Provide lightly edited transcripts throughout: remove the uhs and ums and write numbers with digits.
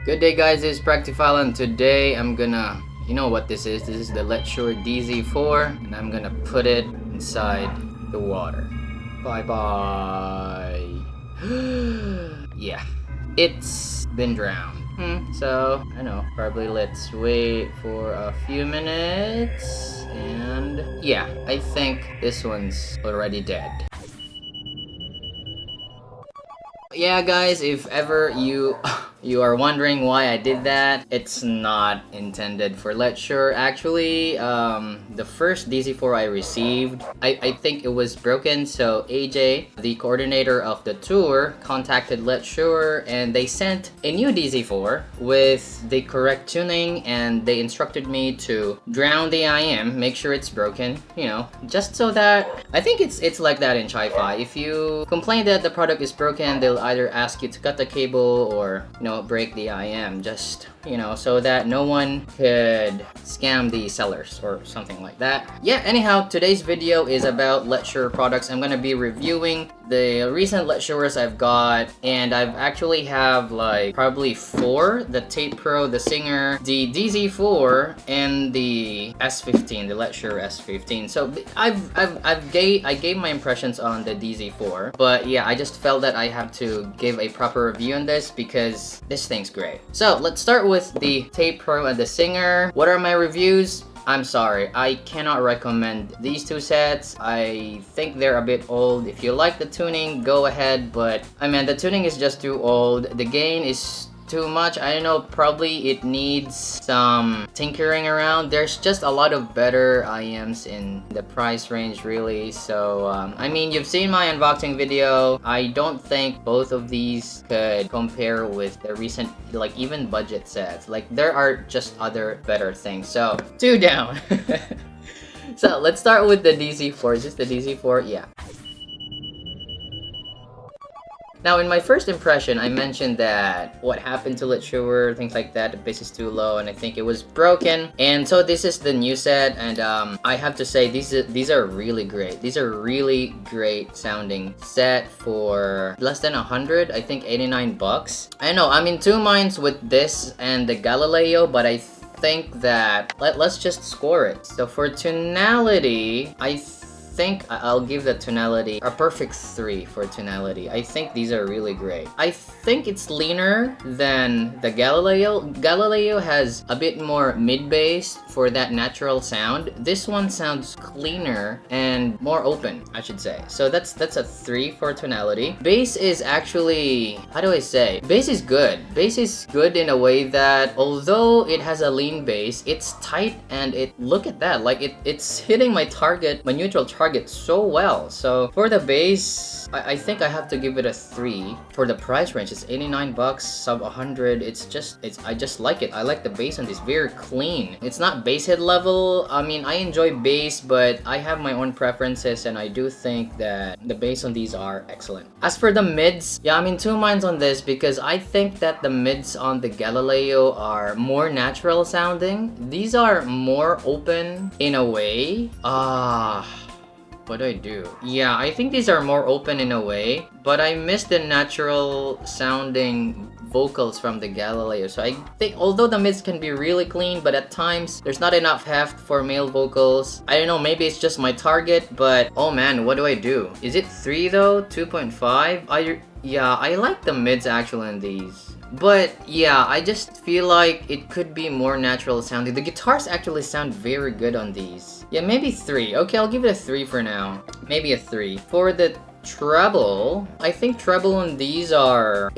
Good day guys, this is Practiphile and today I'm gonna, you know what this is the Letshuoer DZ4 and I'm gonna put it inside the water. Bye bye. Yeah, it's been drowned. So, I know, probably let's wait for a few minutes and yeah, I think this one's already dead. Yeah guys, if ever you are wondering why I did that, it's not intended for Letshuoer. Actually, the first DZ4 I received, I think it was broken, so AJ, the coordinator of the tour, contacted Letshuoer and they sent a new DZ4 with the correct tuning and they instructed me to drown the IM, make sure it's broken, you know, just so that, I think it's like that in Chi-Fi. If you complain that the product is broken, they'll either ask you to cut the cable or, you know, break the IM, just, you know, so that no one could scam the sellers or something like that. Yeah, anyhow, today's video is about Letshuoer products. I'm gonna be reviewing the recent Letshuoers I've got, and I've actually have like probably 4: the Tape Pro, the Singer, the DZ4, and the S15, the Letshuoer S15. So I gave my impressions on the DZ4, but yeah, I just felt that I have to give a proper review on this because this thing's great. So let's start with the Tape Pro and the Singer. What are my reviews? I'm sorry, I cannot recommend these two sets. I think they're a bit old. If you like the tuning, go ahead, but I mean, the tuning is just too old. The gain is too much. I don't know, probably it needs some tinkering around. There's just a lot of better IMs in the price range, really. So I mean, you've seen my unboxing video. I don't think both of these could compare with the recent, like, even budget sets. Like, there are just other better things. So 2 down. So let's start with the DZ4. Is this the DZ4? Yeah. Now, in my first impression, I mentioned that what happened to Letshuoer, things like that, the bass is too low, and I think it was broken. And so this is the new set, and I have to say these are really great. These are really great sounding set for less than 100. I think 89 bucks. I know I'm in two minds with this and the Galileo, but I think that let's just score it. So for tonality, I think I'll give the tonality a perfect 3 for tonality. I think these are really great. I think it's leaner than the Galileo. Galileo has a bit more mid-bass for that natural sound. This one sounds cleaner and more open, I should say. So that's a 3 for tonality. Bass is actually, how do I say? Bass is good. Bass is good in a way that although it has a lean bass, it's tight and look at that. Like it's hitting my target, my neutral target so well. So for the bass, I think I have to give it a 3. For the price range, it's 89 bucks, sub 100. I just like it. I like the bass on this, very clean. It's not bass head level. I mean, I enjoy bass, but I have my own preferences, and I do think that the bass on these are excellent. As for the mids, yeah, I'm in two minds on this because I think that the mids on the Galileo are more natural sounding. These are more open in a way. What do I do? Yeah, I think these are more open in a way, but I miss the natural sounding vocals from the Galileo. So I think although the mids can be really clean, but at times there's not enough heft for male vocals. I don't know, maybe it's just my target, but oh man, what do I do? Is it 3 though? 2.5? Yeah, I like the mids actually in these. But yeah, I just feel like it could be more natural sounding. The guitars actually sound very good on these. Yeah, maybe 3. Okay, I'll give it a 3 for now. Maybe a 3. For the treble, I think treble on these are...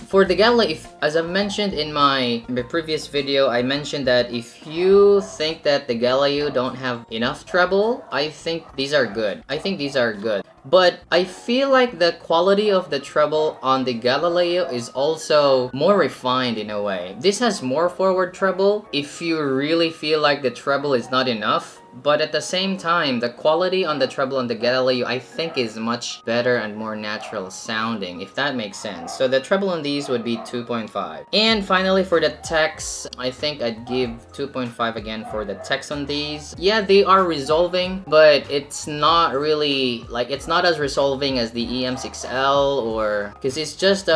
For the Galileo, as I mentioned in my previous video, I mentioned that if you think that the Galileo don't have enough treble, I think these are good. I think these are good. But I feel like the quality of the treble on the Galileo is also more refined in a way. This has more forward treble. If you really feel like the treble is not enough, but at the same time, the quality on the treble on the Galileo I think is much better and more natural sounding, if that makes sense. So the treble on these would be 2.5. And finally for the techs, I think I'd give 2.5 again for the techs on these. Yeah, they are resolving, but it's not really, like, it's not as resolving as the EM6L, or because it's just I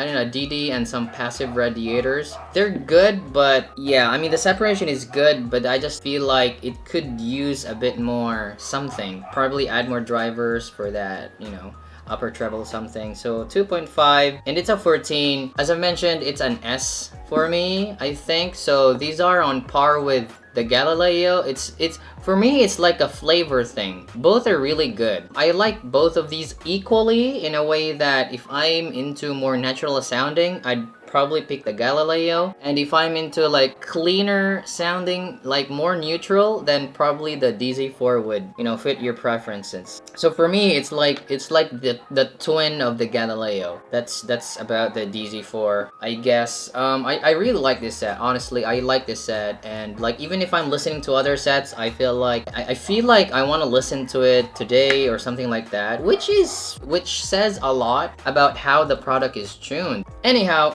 don't know, DD and some passive radiators. They're good, but yeah, I mean the separation is good, but I just feel like it could use a bit more something. Probably add more drivers for that, you know, upper treble something. So 2.5, and it's a 14. As I mentioned, it's an S for me, I think. So these are on par with the Galileo. It's for me, it's like a flavor thing. Both are really good. I like both of these equally, in a way that if I'm into more natural sounding, I'd probably pick the Galileo, and if I'm into like cleaner sounding, like more neutral, then probably the DZ4 would, you know, fit your preferences. So for me, it's like the twin of the Galileo. That's about the DZ4, I guess. I really like this set. Honestly, I like this set, and like even if I'm listening to other sets, I feel like I want to listen to it today or something like that, which says a lot about how the product is tuned. Anyhow,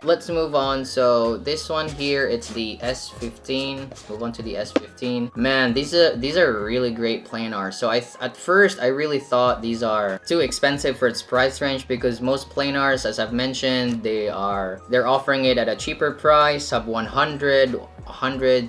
let's move on. So this one here, it's the S15. Let's move on to the S15. Man, these are really great planars. So at first I really thought these are too expensive for its price range, because most planars, as I've mentioned, they're offering it at a cheaper price of 100,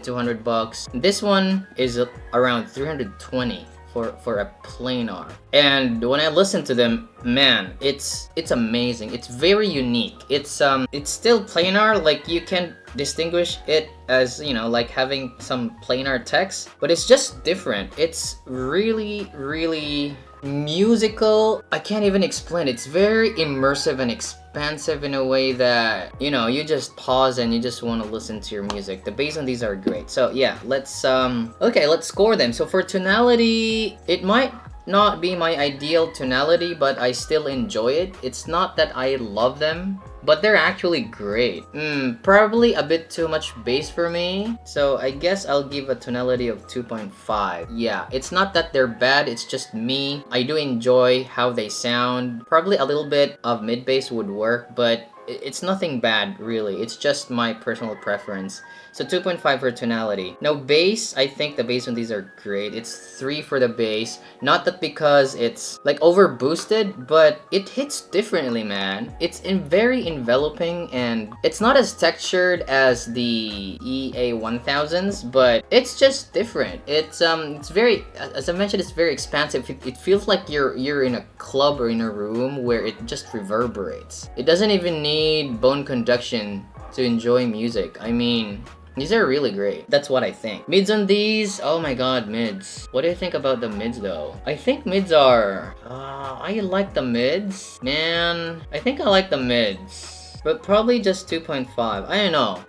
200 bucks. This one is around 320 for a planar. And when I listen to them, man, it's amazing. It's very unique. It's still planar, like you can distinguish it as, you know, like having some planar text, but it's just different. It's really, really musical. I can't even explain. It's very immersive and expansive in a way that, you know, you just pause and you just want to listen to your music. The bass on these are great. So yeah, let's score them. So for tonality, it might not be my ideal tonality, but I still enjoy it. It's not that I love them, but they're actually great. Probably a bit too much bass for me, so I guess I'll give a tonality of 2.5. Yeah, it's not that they're bad, it's just me. I do enjoy how they sound. Probably a little bit of mid bass would work, but it's nothing bad really. It's just my personal preference. So 2.5 for tonality. Now bass, I think the bass on these are great. It's 3 for the bass. Not that because it's like over boosted, but it hits differently, man. It's very enveloping, and it's not as textured as the EA1000s, but it's just different. It's very, as I mentioned, it's very expansive. It feels like you're in a club or in a room where it just reverberates. It doesn't even need bone conduction to enjoy music. I mean, these are really great. That's what I think. Mids on these, oh my god, mids. What do you think about the mids though? I think mids are, I like the mids. Man, I think I like the mids. But probably just 2.5. I don't know.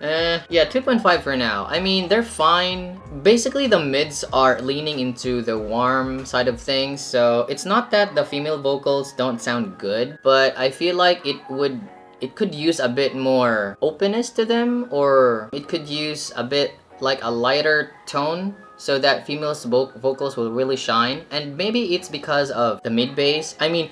Yeah, 2.5 for now. I mean, they're fine. Basically, the mids are leaning into the warm side of things. So it's not that the female vocals don't sound good, but I feel like it could use a bit more openness to them, or it could use a bit like a lighter tone so that females' vocals will really shine. And maybe it's because of the mid bass. I mean,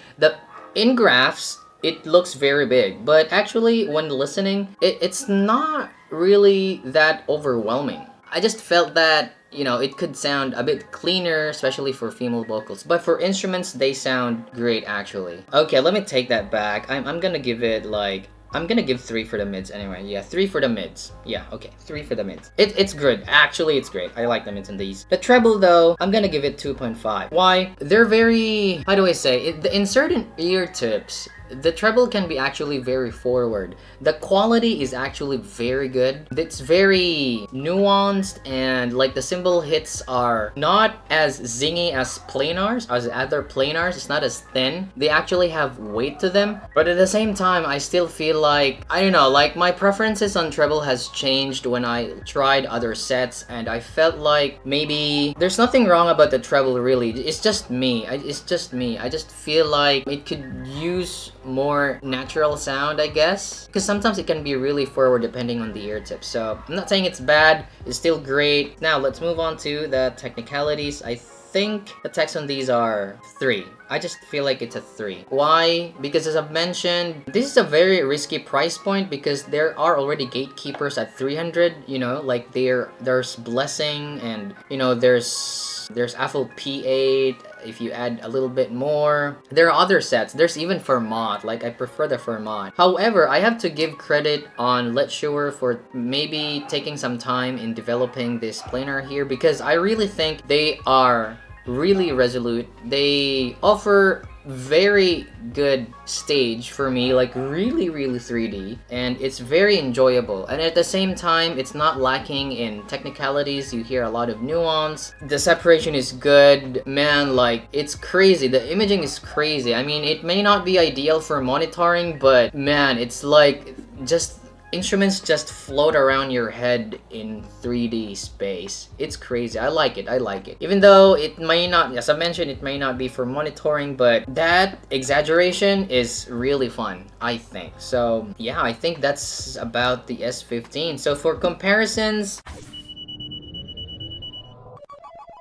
in graphs, it looks very big, but actually when listening, it's not really that overwhelming. I just felt that, you know, it could sound a bit cleaner, especially for female vocals. But for instruments, they sound great, actually. Okay, let me take that back. I'm gonna give it like, I'm gonna give 3 for the mids anyway. Yeah, 3 for the mids. Yeah, okay, 3 for the mids. It's good. Actually, it's great. I like the mids in these. The treble, though, I'm gonna give it 2.5. Why? They're very, how do I say? In certain ear tips, the treble can be actually very forward. The quality is actually very good. It's very nuanced, and like the cymbal hits are not as zingy as planars, as other planars. It's not as thin. They actually have weight to them. But at the same time, I still feel like, I don't know, like my preferences on treble has changed when I tried other sets, and I felt like maybe there's nothing wrong about the treble really. It's just me. I just feel like it could use more natural sound, I guess, because sometimes it can be really forward depending on the ear tip. So I'm not saying it's bad, it's still great. Now let's move on to the technicalities. I think the text on these are 3. I just feel like it's a 3. Why? Because as I've mentioned, this is a very risky price point because there are already gatekeepers at 300, you know, like there's Blessing, and you know, there's Apple P8. If you add a little bit more, there are other sets. There's even Fermat. Like, I prefer the Fermat. However, I have to give credit on Letshuoer for maybe taking some time in developing this planar here, because I really think they are really resolute. They offer very good stage for me, like really 3D, and it's very enjoyable, and at the same time it's not lacking in technicalities. You hear a lot of nuance, the separation is good, man. Like, it's crazy, the imaging is crazy. I mean, it may not be ideal for monitoring, but man, it's like just instruments just float around your head in 3D space. It's crazy. I like it. Even though it may not, as I mentioned, it may not be for monitoring, but that exaggeration is really fun, I think. So yeah, I think that's about the S15. So for comparisons,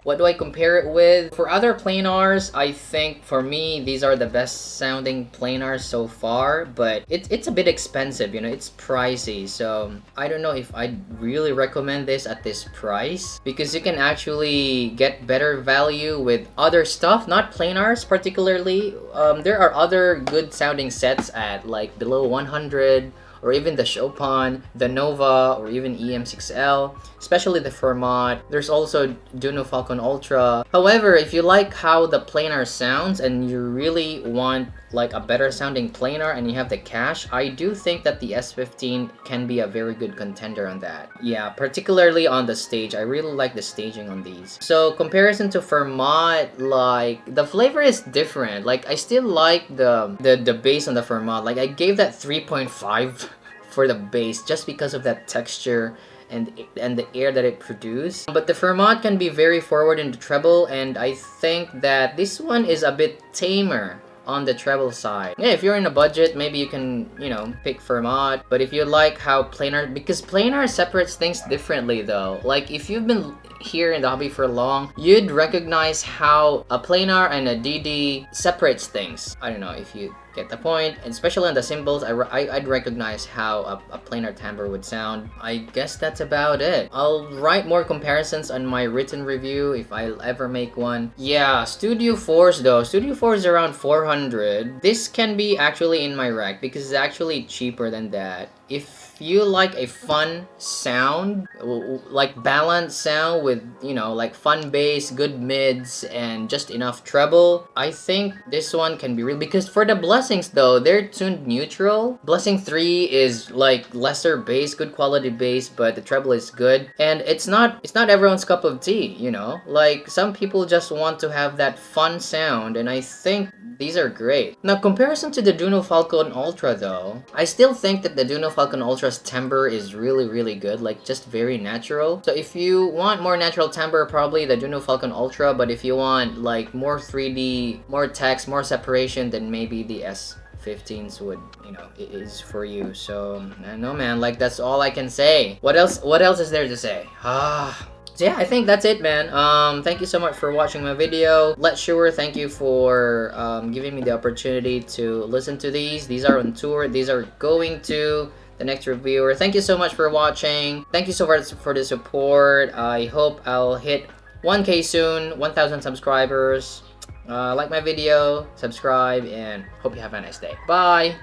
what do I compare it with? For other planars, I think for me, these are the best sounding planars so far, but it's a bit expensive, you know, it's pricey. So I don't know if I'd really recommend this at this price, because you can actually get better value with other stuff, not planars particularly. There are other good sounding sets at like below 100, or even the Chopin, the Nova, or even EM6L, especially the Fermat. There's also Duno Falcon Ultra. However, if you like how the planar sounds and you really want like a better sounding planar and you have the cash, I do think that the S15 can be a very good contender on that. Yeah, particularly on the stage. I really like the staging on these. So comparison to Fermat, like the flavor is different. Like, I still like the bass on the Fermat. Like, I gave that 3.5 for the bass just because of that texture and the air that it produced. But the Fermat can be very forward in the treble, and I think that this one is a bit tamer on the treble side. Yeah, if you're in a budget, maybe you can, you know, pick Fermat. But if you like how planar, because planar separates things differently though. Like, if you've been here in the hobby for long, you'd recognize how a planar and a DD separates things. I don't know if you get the point, and especially on the cymbals, I'd recognize how a planar timbre would sound. I guess that's about it. I'll write more comparisons on my written review if I'll ever make one. Yeah, Studio 4s though. Studio 4 is around 400. This can be actually in my rack because it's actually cheaper than that. If you like a fun sound, like balanced sound with, you know, like fun bass, good mids, and just enough treble, I think this one can be real. Because for the Blessings though, they're tuned neutral. Blessing 3 is like lesser bass, good quality bass, but the treble is good. And it's not everyone's cup of tea, you know? Like, some people just want to have that fun sound, and I think these are great. Now, comparison to the Duno Falcon Ultra though, I still think that the Duno Falcon Ultra's timbre is really good, like just very natural. So if you want more natural timbre, probably the Duno Falcon Ultra, but if you want like more 3D, more text, more separation, then maybe the S15s would, you know, it is for you. So I don't know, man, like that's all I can say. What else is there to say? So yeah, I think that's it, man. Thank you so much for watching my video. Letshuoer, thank you for giving me the opportunity to listen to these. These are on tour. These are going to the next reviewer. Thank you so much for watching. Thank you so much for the support. I hope I'll hit 1K soon, 1,000 subscribers. Like my video, subscribe, and hope you have a nice day. Bye!